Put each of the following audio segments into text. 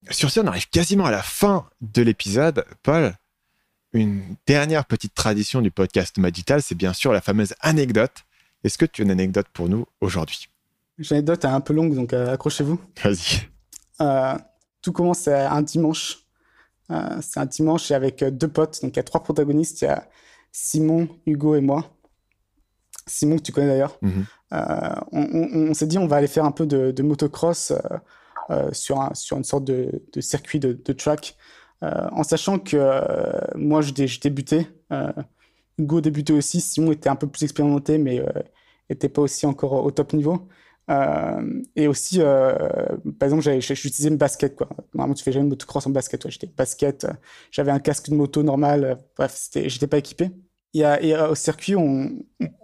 Sur ce, on arrive quasiment à la fin de l'épisode. Paul, une dernière petite tradition du podcast Madital, c'est bien sûr la fameuse anecdote. Est-ce que tu as une anecdote pour nous aujourd'hui? J'ai une anecdote un peu longue, donc accrochez-vous. Vas-y. Euh, Tout commence un dimanche. C'est un dimanche et avec deux potes. Donc il y a trois protagonistes. Il y a Simon, Hugo et moi. Simon, que tu connais d'ailleurs. Mhm. On s'est dit on va aller faire un peu de motocross sur une sorte de circuit de track. En sachant que moi, je débutais. Hugo débutait aussi. Simon était un peu plus expérimenté, mais n'était pas aussi encore au top niveau. Et aussi, par exemple, j'utilisais une basket, quoi. Normalement, tu fais jamais de motocross en basket. Ouais. J'étais basket, j'avais un casque de moto normal. Bref, j'étais pas équipé. Au circuit, on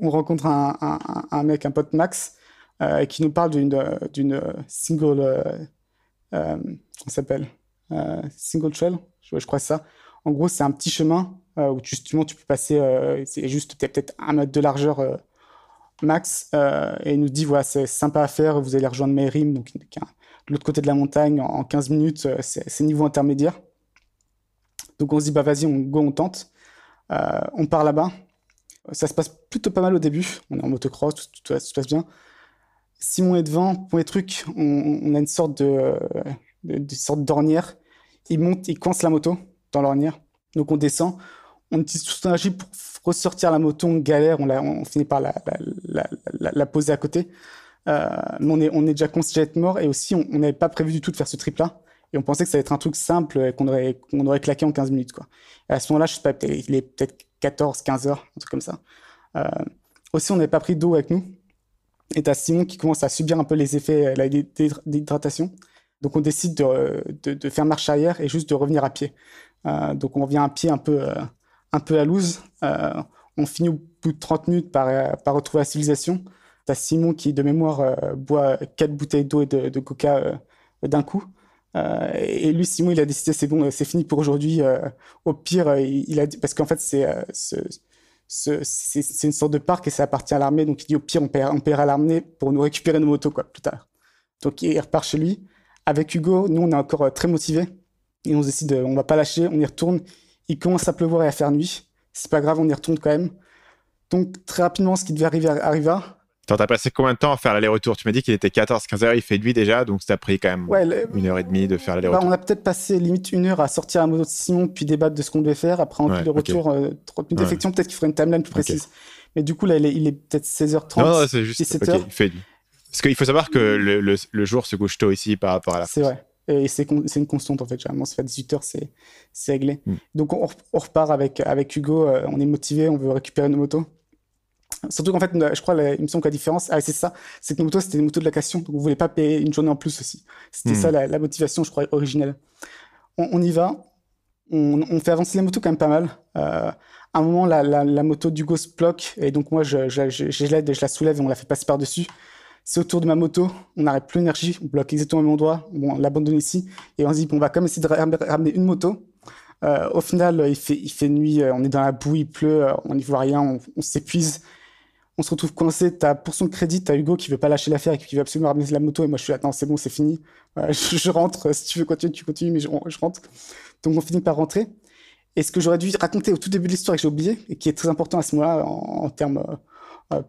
rencontre un mec, un pote Max, qui nous parle d'une single, comment ça s'appelle? Single trail, je crois que c'est ça. En gros, c'est un petit chemin où justement tu peux passer, c'est juste peut-être 1 mètre de largeur max, et il nous dit voilà, c'est sympa à faire, vous allez rejoindre Meirim, donc qui est de l'autre côté de la montagne en 15 minutes, c'est niveau intermédiaire. Donc on se dit bah vas-y, on tente. On part là-bas. Ça se passe plutôt pas mal au début. On est en motocross, tout se passe bien. Simon est devant. Pour les trucs, on a une sorte de sorte d'ornière. Il monte, il coince la moto dans l'ornière. Donc on descend. On utilise toute son énergie pour ressortir la moto. On galère. On finit par la poser à côté. Mais on est déjà considéré être mort. Et aussi, on n'avait pas prévu du tout de faire ce trip-là. Et on pensait que ça allait être un truc simple qu'on aurait claqué en 15 minutes, quoi. Et à ce moment-là, je sais pas, il est peut-être 14, 15 heures, un truc comme ça. Euh, Aussi, on n'avait pas pris d'eau avec nous. Et t'as Simon qui commence à subir un peu les effets de la déhydratation. Donc, on décide de faire marche arrière et juste de revenir à pied. Donc, on revient à pied un peu à loose. On finit au bout de 30 minutes par retrouver la civilisation. T'as Simon qui, de mémoire, boit 4 bouteilles d'eau et de coca d'un coup. Et lui, Simon, il a décidé, c'est bon, c'est fini pour aujourd'hui. Au pire, il a dit, parce qu'en fait, c'est une sorte de parc et ça appartient à l'armée. Donc, il dit, au pire, on paiera l'armée pour nous récupérer nos motos, quoi, plus tard. Donc, il repart chez lui. Avec Hugo, nous, on est encore très motivés. Et on se décide, on va pas lâcher, on y retourne. Il commence à pleuvoir et à faire nuit. C'est pas grave, on y retourne quand même. Donc, très rapidement, ce qui devait arriver arriva. Attends, t'as passé combien de temps à faire l'aller-retour? Tu m'as dit qu'il était 14-15 heures, il fait nuit déjà, donc ça a pris quand même Ouais, 1 heure et demie de faire bah, on l'aller-retour. a peut-être passé limite 1 heure à sortir la moto de Simon, puis débattre de ce qu'on devait faire. Après, en Ouais, de ok. retour, 30 minutes. Ouais, Effectivement, peut-être qu'il faudrait une timeline plus ok. précise. Mais du coup, là, il est peut-être Non, non, 16h30, c'est juste. Ok, 17h. il fait nuit. Parce qu'il faut savoir que le jour se couche tôt ici par rapport à la C'est France. vrai. Et c'est une constante, en fait. Généralement, ça fait 18h, c'est réglé. Hmm. Donc, on repart avec Hugo. On est motivé, on veut récupérer nos motos. Surtout qu'en fait, je crois, il me semble que la différence, c'est ça, c'est que nos motos, c'était des motos de location. Donc, vous voulez pas payer une journée en plus aussi. C'était Hmm. ça la motivation, je crois, originelle. On y va. On fait avancer les motos quand même pas mal. À un moment, la moto d'Hugo se bloque et donc moi, je l'aide et je la soulève et on la fait passer par-dessus. C'est autour de ma moto, on n'arrête plus l'énergie, on bloque exactement au même endroit, bon, on l'abandonne ici et on se dit, bon, on va quand même essayer de ramener une moto. Au final, il fait nuit, on est dans la boue, il pleut, on n'y voit rien, on s'épuise, on se retrouve coincé. Pour son crédit, t'as Hugo qui veut pas lâcher l'affaire et qui veut absolument ramener la moto et moi je suis là, non, c'est bon, c'est fini. Je rentre, si tu veux continuer, tu continues, mais je rentre. Donc on finit par rentrer. Et ce que j'aurais dû raconter au tout début de l'histoire et que j'ai oublié, et qui est très important à ce moment-là en termes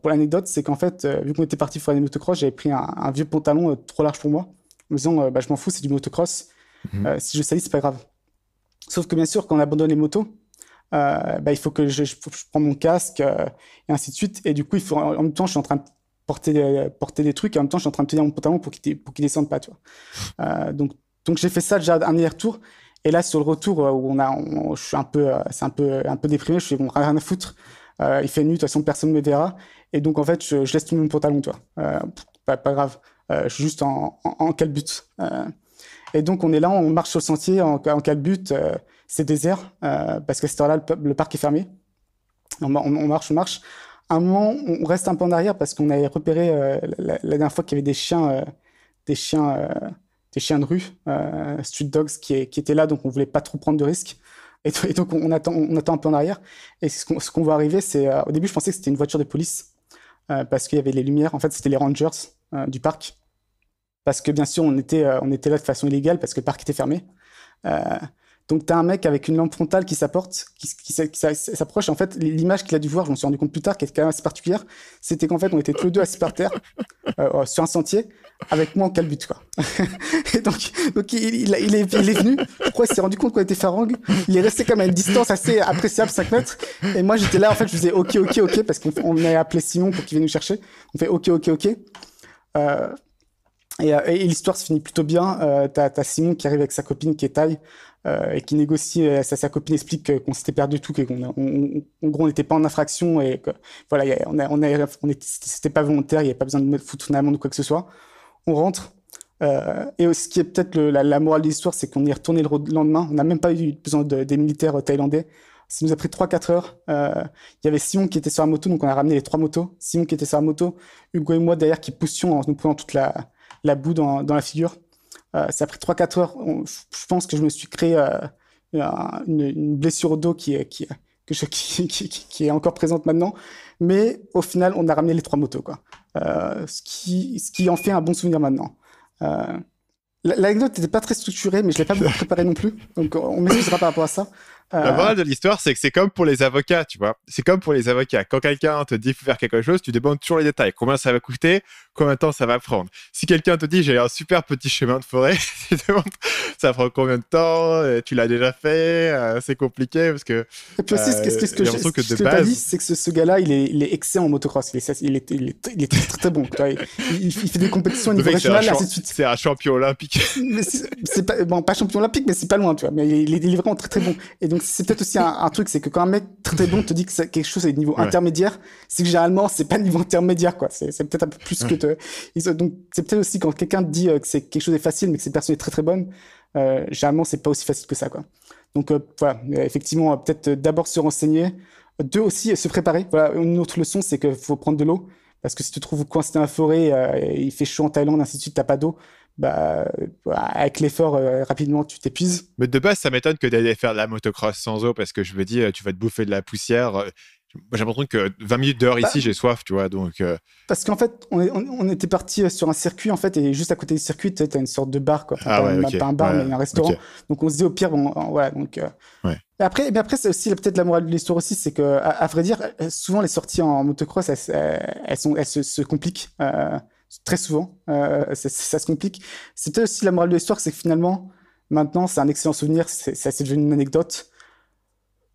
pour l'anecdote, c'est qu'en fait, vu qu'on était parti faire des motocross, j'avais pris un vieux pantalon trop large pour moi, en me disant, bah, je m'en fous, c'est du motocross. Mhm. Si je salis, c'est pas grave. Sauf que bien sûr, quand on abandonne les motos, bah, il faut que je prends mon casque et ainsi de suite. Et du coup, en même temps, je suis en train de porter des trucs et en même temps, je suis en train de tenir mon pantalon pour qu'il descende pas, tu vois. Donc j'ai fait ça déjà un aller-retour. Et là, sur le retour, où je suis c'est un peu déprimé. Je fais bon, rien à foutre. Il fait nuit, de toute façon, personne ne me verra. Et donc, en fait, je laisse tomber mon pantalon, toi. Pas grave. Je suis juste en calbut. Et donc, on est là, on marche sur le sentier en calbut. C'est désert, parce qu'à cette heure-là, le parc est fermé. On marche, on marche. À un moment, on reste un peu en arrière parce qu'on avait repéré la dernière fois qu'il y avait des chiens, euh, des chiens de rue, street dogs, qui étaient là, donc on voulait pas trop prendre de risques. Et donc on attend un peu en arrière. Et ce qu'on voit arriver, c'est au début, je pensais que c'était une voiture de police parce qu'il y avait les lumières. En fait, c'était les rangers du parc. parce que bien sûr, on était là de façon illégale parce que le parc était fermé. Euh, donc, tu as un mec avec une lampe frontale qui s'approche. En fait, l'image qu'il a dû voir, je m'en suis rendu compte plus tard, qui est quand même assez particulière, c'était qu'en fait, on était tous les deux assis par terre sur un sentier, avec moi en calbute, quoi. Et donc il est venu. Je crois qu'il s'est rendu compte qu'on était farangue. Il est resté quand même à une distance assez appréciable, 5 mètres. Et moi, j'étais là, en fait, je faisais OK, parce qu'on a appelé Simon pour qu'il vienne nous chercher. On fait OK. Et l'histoire se finit plutôt bien. T'as Simon qui arrive avec sa copine qui est Thaï et qui négocie. Sa copine explique qu'on s'était perdu tout, en gros on n'était pas en infraction et que voilà, c'était pas volontaire, il n'y avait pas besoin de foutre une amende ou quoi que ce soit. On rentre. Et ce qui est peut-être la morale de l'histoire, c'est qu'on y est retourné le lendemain. On n'a même pas eu besoin des militaires thaïlandais. Ça nous a pris 3-4 heures. Il y avait Simon qui était sur la moto, donc on a ramené les 3 motos. Simon qui était sur la moto, Hugo et moi derrière qui poussions en nous prenant toute la boue dans la figure. Ça a pris 3-4 heures. Je pense que je me suis créé une blessure au dos qui est encore présente maintenant. Mais au final, on a ramené les 3 motos, quoi. Ce qui en fait un bon souvenir maintenant. L'anecdote n'était pas très structurée, mais je ne l'ai pas beaucoup préparée non plus. Donc on m'excusera par rapport à ça. La morale de l'histoire, c'est que c'est comme pour les avocats, tu vois. C'est comme pour les avocats. Quand quelqu'un te dit faut faire quelque chose, tu demandes toujours les détails. Combien ça va coûter? Combien de temps ça va prendre? Si quelqu'un te dit j'ai un super petit chemin de forêt, tu demandes ça prend combien de temps? Tu l'as déjà fait? C'est compliqué parce que. Et puis aussi, ce que tu as dit, c'est que ce gars-là, il est excellent en motocross. Il est très, très bon. Il fait des compétitions au niveau régional, ainsi de suite. C'est un champion olympique. Mais c'est pas champion olympique, mais c'est pas loin, tu vois. Mais il est vraiment très, très bon. Et donc, c'est peut-être aussi un truc, c'est que quand un mec très, très bon te dit que quelque chose est de niveau intermédiaire, c'est que généralement, c'est pas niveau intermédiaire, quoi. C'est peut-être un peu plus que donc, c'est peut-être aussi quand quelqu'un te dit que c'est quelque chose est facile, mais que cette personne est très, très bonne, généralement, c'est pas aussi facile que ça, quoi. Donc, voilà. Effectivement, peut-être d'abord se renseigner. 2 aussi, se préparer. Voilà. Une autre leçon, c'est qu'il faut prendre de l'eau. Parce que si tu te trouves coincé dans la forêt, il fait chaud en Thaïlande, ainsi de suite, t'as pas d'eau, avec l'effort, rapidement, tu t'épuises. Mais de base, ça m'étonne que d'aller faire de la motocross sans eau, parce que je me dis, tu vas te bouffer de la poussière. J'ai l'impression que 20 minutes dehors ici, j'ai soif, tu vois, donc... Parce qu'en fait, on était parti sur un circuit, en fait, et juste à côté du circuit, tu as une sorte de bar, quoi. Enfin, pas un bar, mais un restaurant. Okay. Donc, on se dit, au pire, voilà, donc... Ouais. Mais après, c'est aussi peut-être la morale de l'histoire aussi, c'est que, à vrai dire, souvent, les sorties en motocross, elles se compliquent. Très souvent, ça se complique. C'est peut-être aussi la morale de l'histoire, c'est que finalement, maintenant, c'est un excellent souvenir, c'est devenu une anecdote.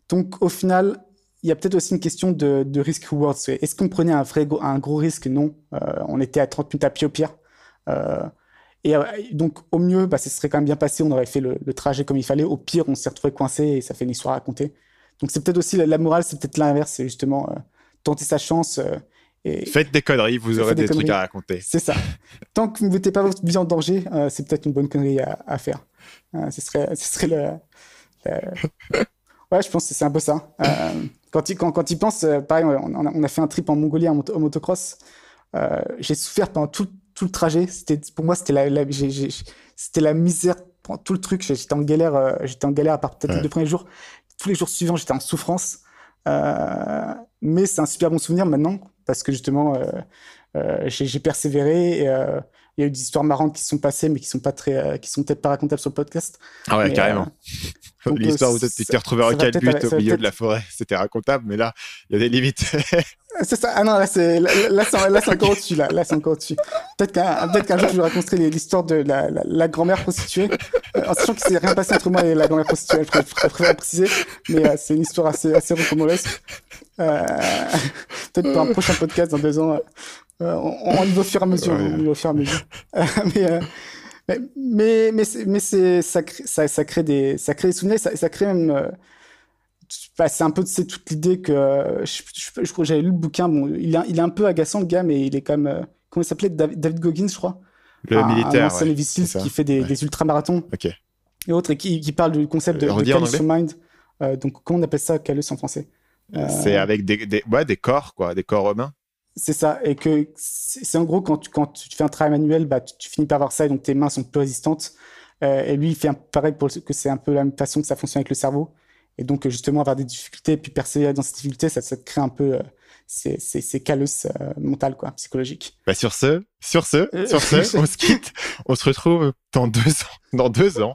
Donc, au final, il y a peut-être aussi une question de risk-reward. Est-ce qu'on prenait un gros risque? Non. On était à 30 minutes à pied au pire. Et donc, au mieux, ça serait quand même bien passé, on aurait fait le trajet comme il fallait. Au pire, on s'est retrouvé coincé et ça fait une histoire à raconter. Donc, c'est peut-être aussi la morale, c'est peut-être l'inverse, c'est justement tenter sa chance. Faites des conneries, vous aurez des trucs à raconter. C'est ça. Tant que vous ne mettez pas votre vie en danger, c'est peut-être une bonne connerie à faire. Ce serait le... Ouais, je pense que c'est un peu ça. Quand il pense, pareil, on a fait un trip en Mongolie en motocross. J'ai souffert pendant tout le trajet. Pour moi, c'était la misère pendant tout le truc. J'étais en galère à part peut-être les 2 premiers jours. Tous les jours suivants, j'étais en souffrance. Mais c'est un super bon souvenir maintenant parce que justement, j'ai persévéré. Et, il y a eu des histoires marrantes qui se sont passées, mais qui sont peut-être pas racontables sur le podcast. Ah ouais, mais, carrément. L'histoire où tu t'es retrouvé en calbute au milieu de la forêt, c'était racontable, mais là, il y a des limites. C'est ça. Ah non, là c'est encore au-dessus. Là, c'est encore au-dessus. Peut-être qu'un jour je vais raconter l'histoire de la grand-mère prostituée, en sachant qu'il s'est rien passé entre moi et la grand-mère prostituée. Je préfère préciser, mais c'est une histoire assez rocambolesque. Peut-être pour un prochain podcast dans 2 ans. On y va au fur et à mesure. Mais ça crée des souvenirs, ça crée même. C'est un peu toute l'idée que je crois que j'avais lu le bouquin. Bon, il est un peu agaçant le gars, mais il est quand même. Comment il s'appelait? David Goggins, je crois. Le militaire. Un ancien Navy Seals qui fait des ultramarathons. Ok. Et autres, et qui parle du concept de Callous Mind. Donc, comment on appelle ça, Callous en français? C'est avec des corps, quoi, des corps humains. C'est ça, et que c'est en gros quand tu fais un travail manuel, tu finis par avoir ça, et donc tes mains sont plus résistantes. Et lui, il fait pareil que c'est un peu la même façon que ça fonctionne avec le cerveau. Et donc justement avoir des difficultés, et puis persévérer dans ces difficultés, ça te crée un peu ces callus mentales, quoi, psychologiques. Bah sur ce, on se quitte. On se retrouve dans 2 ans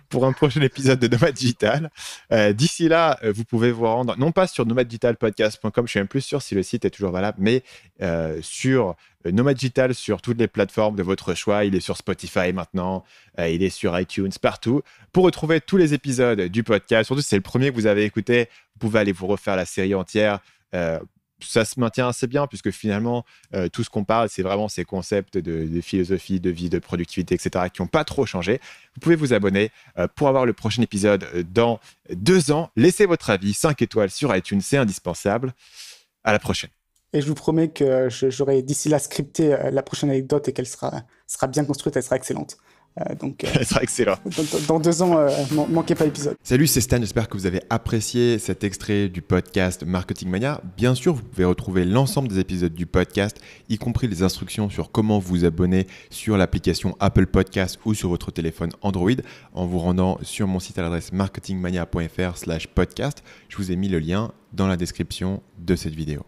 pour un prochain épisode de Nomad Digital. D'ici là, vous pouvez vous rendre, non pas sur nomaddigitalpodcast.com, je suis même plus sûr si le site est toujours valable, mais sur Nomad Digital, sur toutes les plateformes de votre choix. Il est sur Spotify maintenant, il est sur iTunes, partout. Pour retrouver tous les épisodes du podcast, surtout si c'est le premier que vous avez écouté, vous pouvez aller vous refaire la série entière. Ça se maintient assez bien puisque finalement, tout ce qu'on parle, c'est vraiment ces concepts de philosophie, de vie, de productivité, etc. qui n'ont pas trop changé. Vous pouvez vous abonner pour avoir le prochain épisode dans 2 ans. Laissez votre avis, 5 étoiles sur iTunes, c'est indispensable. À la prochaine. Et je vous promets que j'aurai d'ici là scripté la prochaine anecdote et qu'elle sera bien construite, elle sera excellente. Elle sera excellente. Dans 2 ans, manquez pas l'épisode. Salut, c'est Stan, j'espère que vous avez apprécié cet extrait du podcast Marketing Mania. Bien sûr, vous pouvez retrouver l'ensemble des épisodes du podcast, y compris les instructions sur comment vous abonner sur l'application Apple Podcast ou sur votre téléphone Android en vous rendant sur mon site à l'adresse marketingmania.fr/podcast. Je vous ai mis le lien dans la description de cette vidéo.